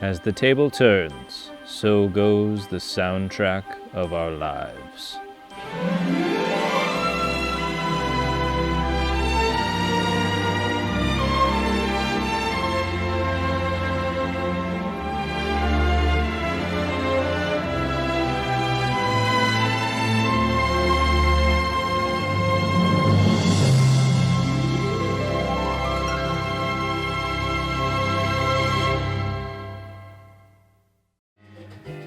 As the table turns, so goes the soundtrack of our lives.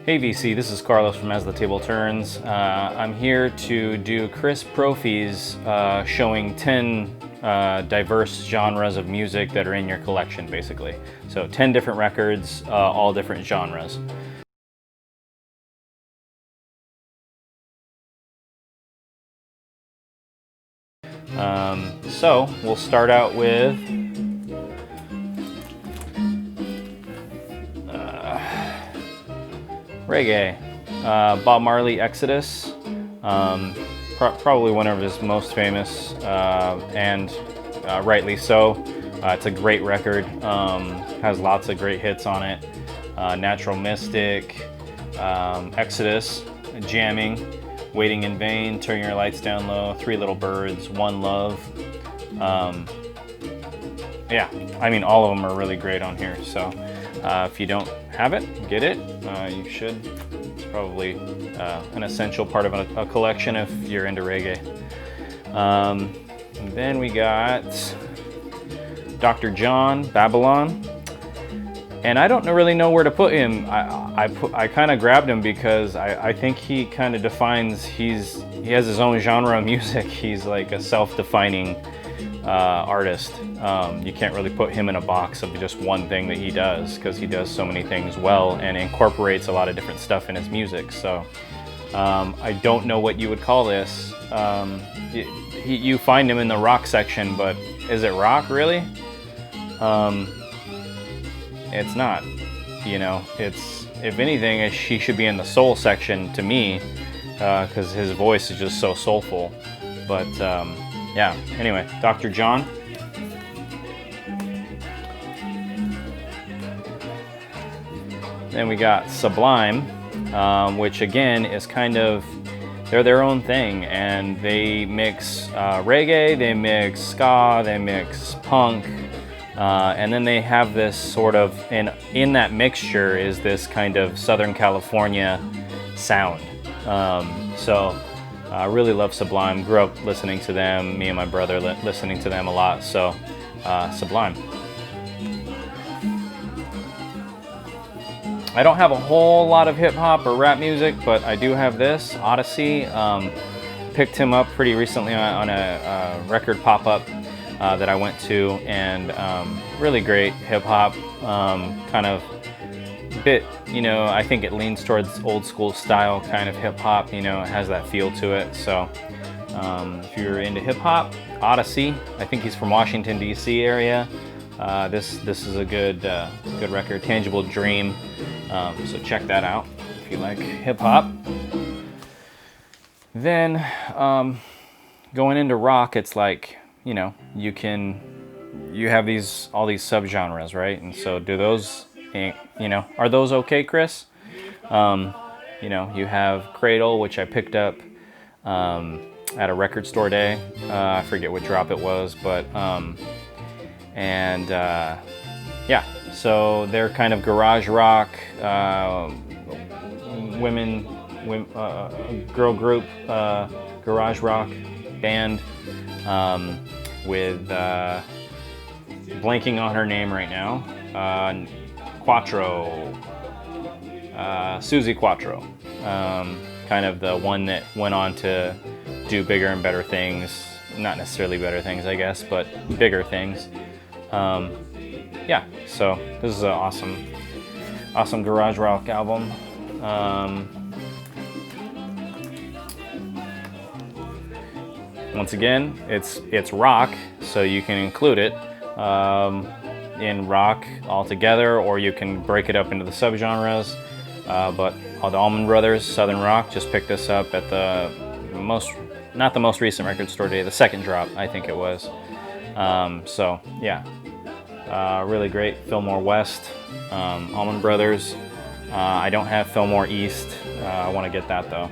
Hey VC, this is Carlos from As the Table Turns. I'm here to do Chris Propfe's showing 10 diverse genres of music that are in your collection, basically. So 10 different records, all different genres. So we'll start out with Reggae. Bob Marley, Exodus. Probably one of his most famous, and rightly so. It's a great record. Has lots of great hits on it. Natural Mystic, Exodus, Jamming, Waiting in Vain, Turn Your Lights Down Low, Three Little Birds, One Love. Yeah, I mean, all of them are really great on here. So if you don't have it, get it. You should. It's probably an essential part of a collection if you're into reggae. Then we got Dr. John, Babylon. And I don't really know where to put him. I kind of grabbed him because I think he kind of defines, he has his own genre of music. He's like a self-defining artist. You can't really put him in a box of just one thing that he does, because he does so many things well and incorporates a lot of different stuff in his music. So I don't know what you would call this. You find him in the rock section, but is it rock really? It's not. You know, it's, if anything, he should be in the soul section to me, because his voice is just so soulful. But yeah, anyway, Dr. John. Then we got Sublime, which again is kind of, they're their own thing, and they mix reggae, they mix ska, they mix punk, and then they have this sort of, in that mixture is this kind of Southern California sound. So I really love Sublime. Grew up listening to them, me and my brother listening to them a lot, so Sublime. I don't have a whole lot of hip hop or rap music, but I do have this, Odyssey. Picked him up pretty recently on a record pop-up that I went to, and really great hip hop, kind of bit, you know, I think it leans towards old school style kind of hip hop, you know, it has that feel to it. So if you're into hip hop, Odyssey, I think he's from Washington DC area. This is a good record, Tangible Dream. So check that out if you like hip hop. Then going into rock, it's like, you know, you have all these subgenres, right? And so do those, you know, are those okay, Chris? You know, you have Cradle, which I picked up at a record store day. I forget what drop it was, but yeah, so they're kind of garage rock, girl group, garage rock band, with blanking on her name right now, Quattro, Susie Quattro, kind of the one that went on to do bigger and better things, not necessarily better things, I guess, but bigger things. Yeah, so this is an awesome garage rock album. Once again, it's rock, so you can include it in rock altogether, or you can break it up into the subgenres. But the Allman Brothers, Southern Rock, just picked this up at not the most recent record store day, the second drop, I think it was. So yeah. Really great. Fillmore West, Allman Brothers. I don't have Fillmore East. I want to get that though.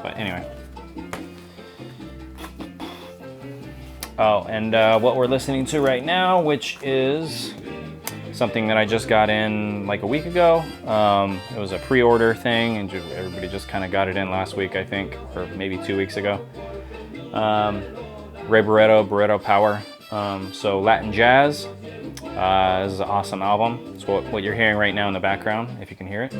But anyway. Oh, and what we're listening to right now, which is something that I just got in like a week ago. It was a pre-order thing, and everybody just kind of got it in last week, I think, or maybe 2 weeks ago. Ray Barretto Power. So Latin Jazz. This is an awesome album. It's what you're hearing right now in the background, if you can hear it.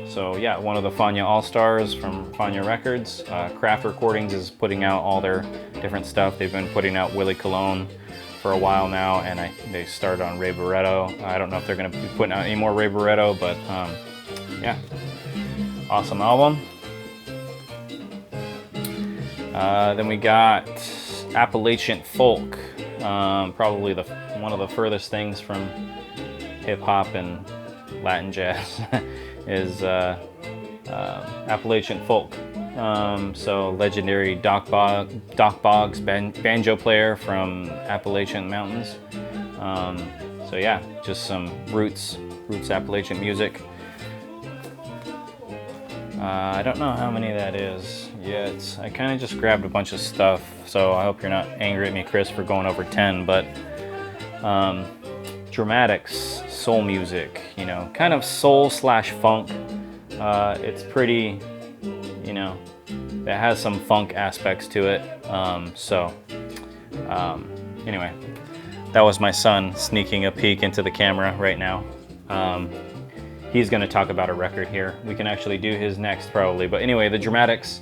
So yeah, one of the Fania All-Stars from Fania Records. Craft Recordings is putting out all their different stuff. They've been putting out Willie Colon for a while now, and they started on Ray Barretto. I don't know if they're going to be putting out any more Ray Barretto, but yeah, awesome album. Then we got Appalachian Folk, probably one of the furthest things from hip hop and Latin jazz is Appalachian Folk. So legendary Doc Boggs, banjo player from Appalachian Mountains. So yeah, just some roots Appalachian music. I don't know how many that is yet. I kind of just grabbed a bunch of stuff, so I hope you're not angry at me, Chris, for going over 10, but dramatics, soul music, you know, kind of soul / funk. It's pretty, you know, it has some funk aspects to it. Anyway, that was my son sneaking a peek into the camera right now. He's going to talk about a record here. We can actually do his next probably. But anyway, the dramatics,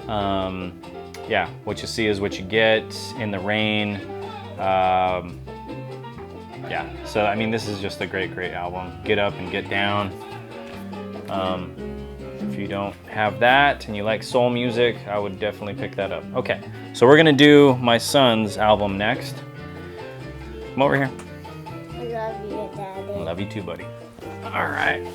yeah, what you see is what you get, In the Rain. Yeah, so I mean, this is just a great album. Get Up and Get Down. If you don't have that and you like soul music, I would definitely pick that up. Okay, so we're gonna do my son's album next. Come over here. I love you, Daddy. Love you too, buddy. All right.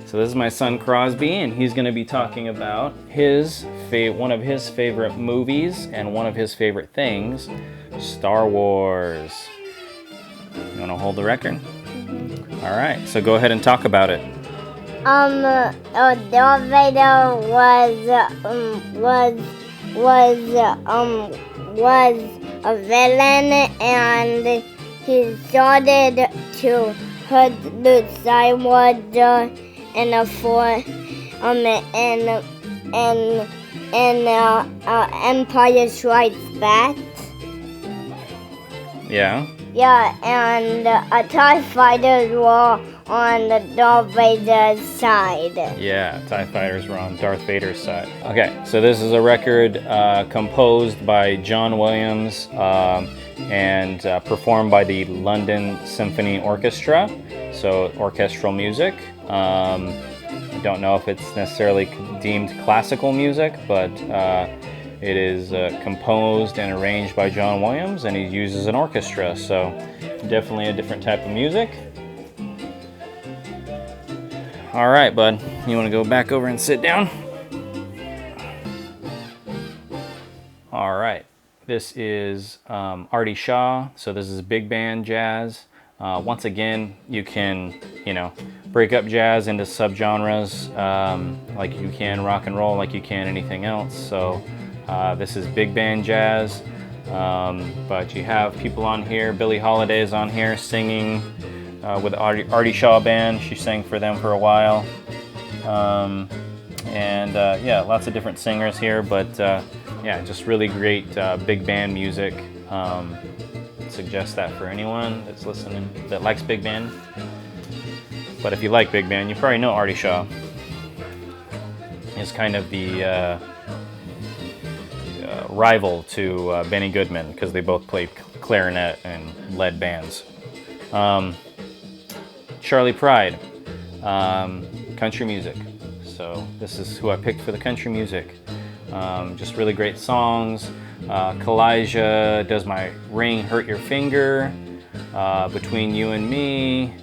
So this is my son Crosby, and he's going to be talking about one of his favorite movies and one of his favorite things, Star Wars. You want to hold the record? All right. So go ahead and talk about it. Darth Vader was a villain, and he started to hurt Luke Skywalker in a Empire Strikes Back. Yeah. Yeah, and a TIE Fighters were on the Darth Vader's side. Yeah, TIE Fighters were on Darth Vader's side. Okay, so this is a record composed by John Williams and performed by the London Symphony Orchestra, so orchestral music. I don't know if it's necessarily deemed classical music, but it is composed and arranged by John Williams, and he uses an orchestra, so definitely a different type of music. All right, bud, you want to go back over and sit down? All right, this is Artie Shaw, so this is big band jazz. Once again, you can, break up jazz into subgenres like you can rock and roll, like you can anything else. So this is big band jazz, but you have people on here. Billie Holiday's on here singing with the Artie Shaw Band. She sang for them for a while. Yeah, lots of different singers here, but yeah, just really great big band music. Suggest that for anyone that's listening that likes big band. But if you like big band, you probably know Artie Shaw. Is kind of the rival to Benny Goodman, because they both played clarinet and led bands. Charlie Pride, country music. So this is who I picked for the country music. Just really great songs. Kalijah, Does My Ring Hurt Your Finger? Between You and Me.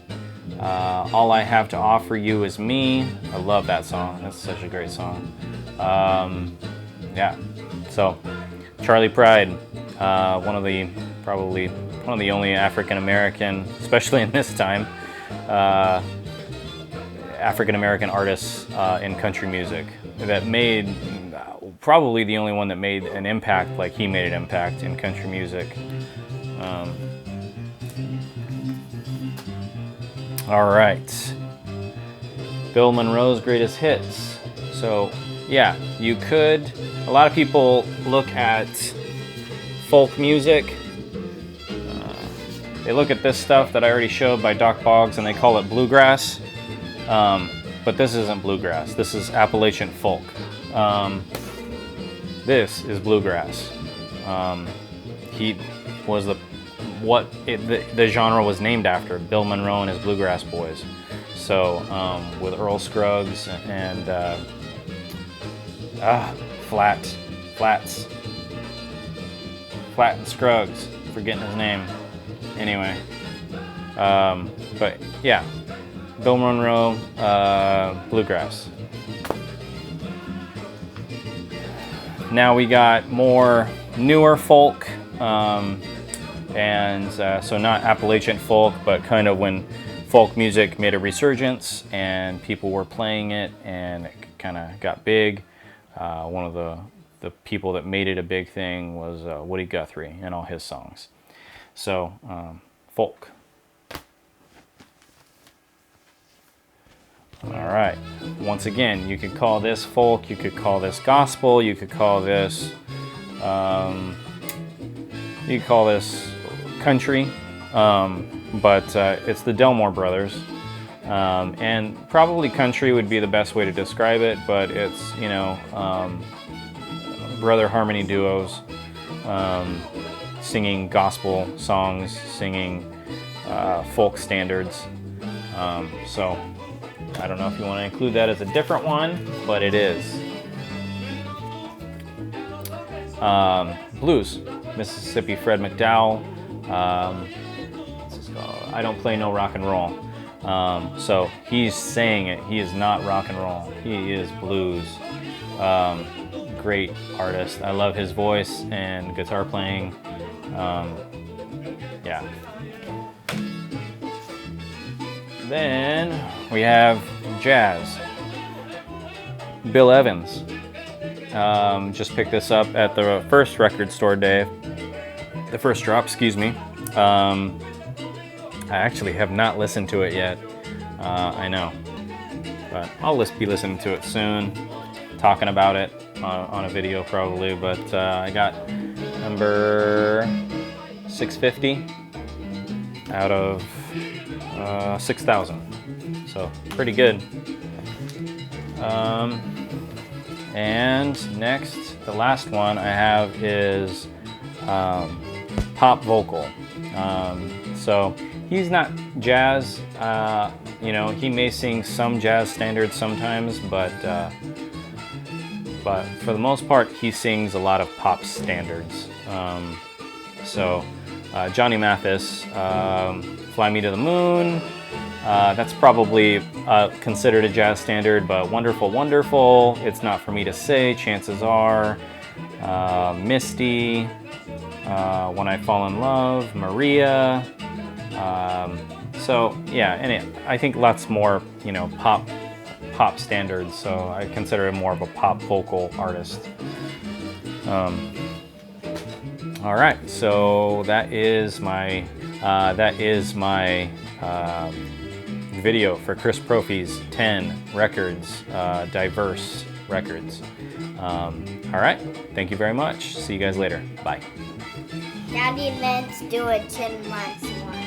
All I Have to Offer You Is Me. I love that song. That's such a great song. Yeah. So Charlie Pride, one of the Probably one of the only African American, especially in this time, African American artists in country music that made, probably the only one that made an impact like he made an impact in country music. All right, Bill Monroe's greatest hits. So yeah, you could, a lot of people look at folk music. They look at this stuff that I already showed by Doc Boggs and they call it bluegrass. But this isn't bluegrass. This is Appalachian folk. This is bluegrass. He was the genre was named after, Bill Monroe and his Bluegrass Boys. So with Earl Scruggs and Flat and Scruggs, forgetting his name. Anyway, but yeah, Bill Monroe, bluegrass. Now we got more newer folk, and so not Appalachian folk, but kind of when folk music made a resurgence and people were playing it and it kind of got big. One of the people that made it a big thing was Woody Guthrie and all his songs. So, folk. All right. Once again, you could call this folk, you could call this gospel, you could call this country, but it's the Delmore Brothers, and probably country would be the best way to describe it. But it's, you know, brother harmony duos. Singing gospel songs, singing folk standards. So I don't know if you want to include that as a different one, but it is. Blues, Mississippi Fred McDowell. What's this called? I Don't Play No Rock and Roll. So he's saying it. He is not rock and roll. He is blues. Great artist. I love his voice and guitar playing. Yeah. Then we have jazz. Bill Evans. Just picked this up at the first record store day. The first drop, excuse me. I actually have not listened to it yet. I know. But I'll be listening to it soon. Talking about it on a video probably. But I got number 650 out of 6,000. So pretty good. And next, the last one I have is pop vocal. So he's not jazz. You know, he may sing some jazz standards sometimes, but for the most part, he sings a lot of pop standards. So Johnny Mathis, Fly Me to the Moon, that's probably considered a jazz standard, but Wonderful, Wonderful, It's Not For Me to Say, Chances Are, Misty, When I Fall in Love, Maria. So yeah, and I think lots more, you know, pop standards, so I consider him more of a pop vocal artist. All right, so that is my video for Chris Propfe's 10 records, diverse records. All right, thank you very much. See you guys later. Bye. Daddy, let's do a 10 months one.